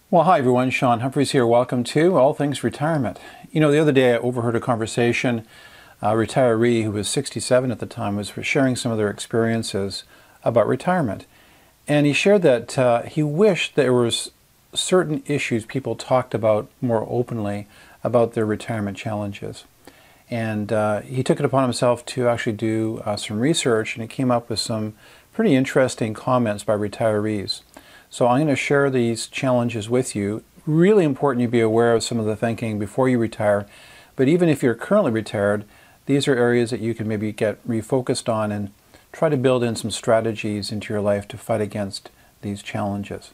Well, hi everyone, Sean Humphreys here. Welcome to All Things Retirement. You know, the other day I overheard a conversation. A retiree who was 67 at the time was sharing some of their experiences about retirement. And he shared that he wished there was certain issues people talked about more openly about their retirement challenges. And he took it upon himself to actually do some research, and he came up with some pretty interesting comments by retirees. So I'm going to share these challenges with you. Really important you be aware of some of the thinking before you retire. But even if you're currently retired, these are areas that you can maybe get refocused on and try to build in some strategies into your life to fight against these challenges.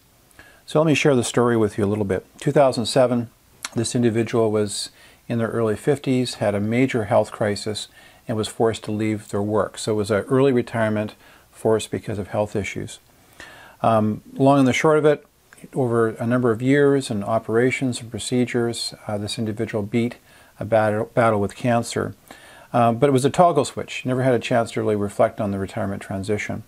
So let me share the story with you a little bit. 2007, this individual was in their early 50s, had a major health crisis, and was forced to leave their work. So it was an early retirement forced because of health issues. Long and the short of it, over a number of years and operations and procedures, this individual beat a battle with cancer. But it was a toggle switch. Never had a chance to really reflect on the retirement transition.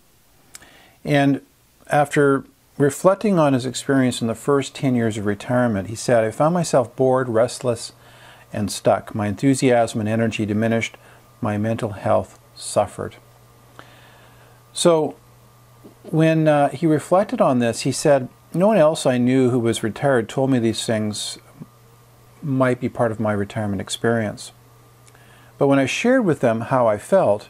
And after reflecting on his experience in the first 10 years of retirement, he said, "I found myself bored, restless, and stuck. My enthusiasm and energy diminished. My mental health suffered." So when he reflected on this, he said, "No one else I knew who was retired told me these things might be part of my retirement experience. But when I shared with them how I felt,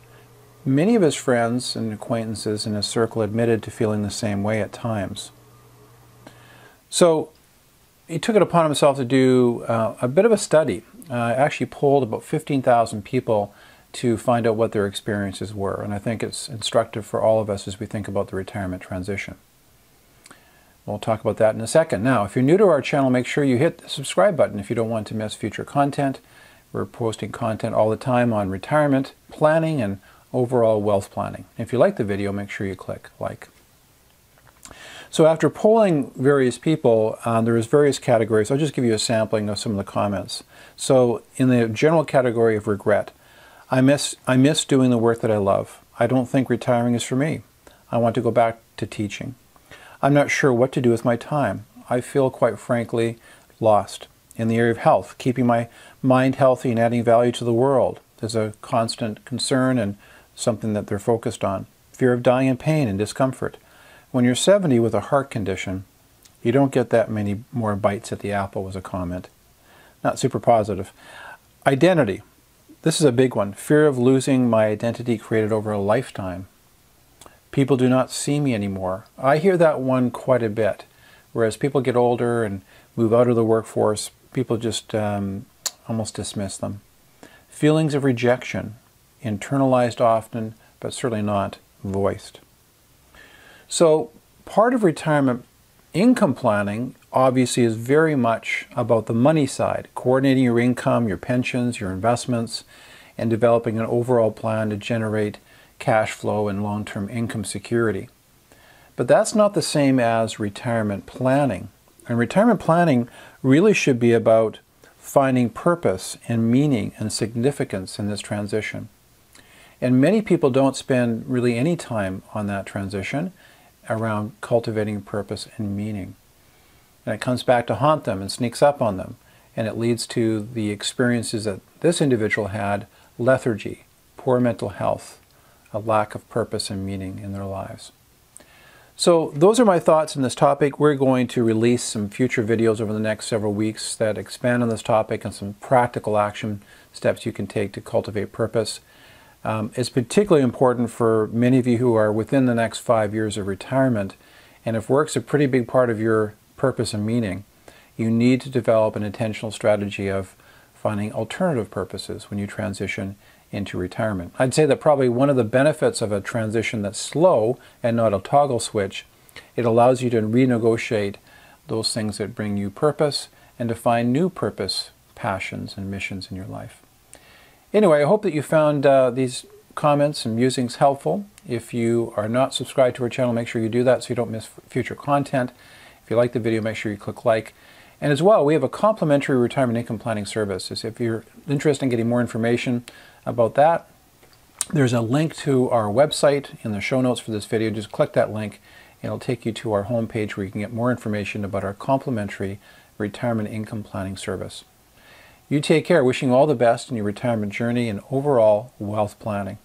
many of his friends and acquaintances in his circle admitted to feeling the same way at times." So he took it upon himself to do a bit of a study. Actually polled about 15,000 people to find out what their experiences were. And I think it's instructive for all of us as we think about the retirement transition. We'll talk about that in a second. Now, if you're new to our channel, make sure you hit the subscribe button if you don't want to miss future content. We're posting content all the time on retirement, planning, and overall wealth planning. If you like the video, make sure you click like. So after polling various people, there was various categories. I'll just give you a sampling of some of the comments. So in the general category of regret, I miss doing the work that I love. I don't think retiring is for me. I want to go back to teaching. I'm not sure what to do with my time. I feel, quite frankly, lost. In the area of health, keeping my mind healthy and adding value to the world is a constant concern and something that they're focused on. Fear of dying in pain and discomfort. When you're 70 with a heart condition, you don't get that many more bites at the apple, was a comment. Not super positive. Identity. This is a big one. Fear of losing my identity created over a lifetime. People do not see me anymore. I hear that one quite a bit. Whereas people get older and move out of the workforce, people just almost dismiss them. Feelings of rejection, internalized often, but certainly not voiced. So part of retirement income planning obviously is very much about the money side, coordinating your income, your pensions, your investments, and developing an overall plan to generate cash flow and long-term income security. But that's not the same as retirement planning. And retirement planning really should be about finding purpose and meaning and significance in this transition. And many people don't spend really any time on that transition around cultivating purpose and meaning. And it comes back to haunt them and sneaks up on them. And it leads to the experiences that this individual had: lethargy, poor mental health, a lack of purpose and meaning in their lives. So those are my thoughts on this topic. We're going to release some future videos over the next several weeks that expand on this topic and some practical action steps you can take to cultivate purpose. It's particularly important for many of you who are within the next 5 years of retirement, and if work's a pretty big part of your purpose and meaning, you need to develop an intentional strategy of finding alternative purposes when you transition into retirement. I'd say that probably one of the benefits of a transition that's slow and not a toggle switch, it allows you to renegotiate those things that bring you purpose and to find new purpose, passions, and missions in your life. Anyway, I hope that you found these comments and musings helpful. If you are not subscribed to our channel, make sure you do that so you don't miss future content. If you like the video, make sure you click like. And as well, we have a complimentary retirement income planning service. If you're interested in getting more information about that, there's a link to our website in the show notes for this video. Just click that link and it'll take you to our homepage where you can get more information about our complimentary retirement income planning service. You take care. Wishing you all the best in your retirement journey and overall wealth planning.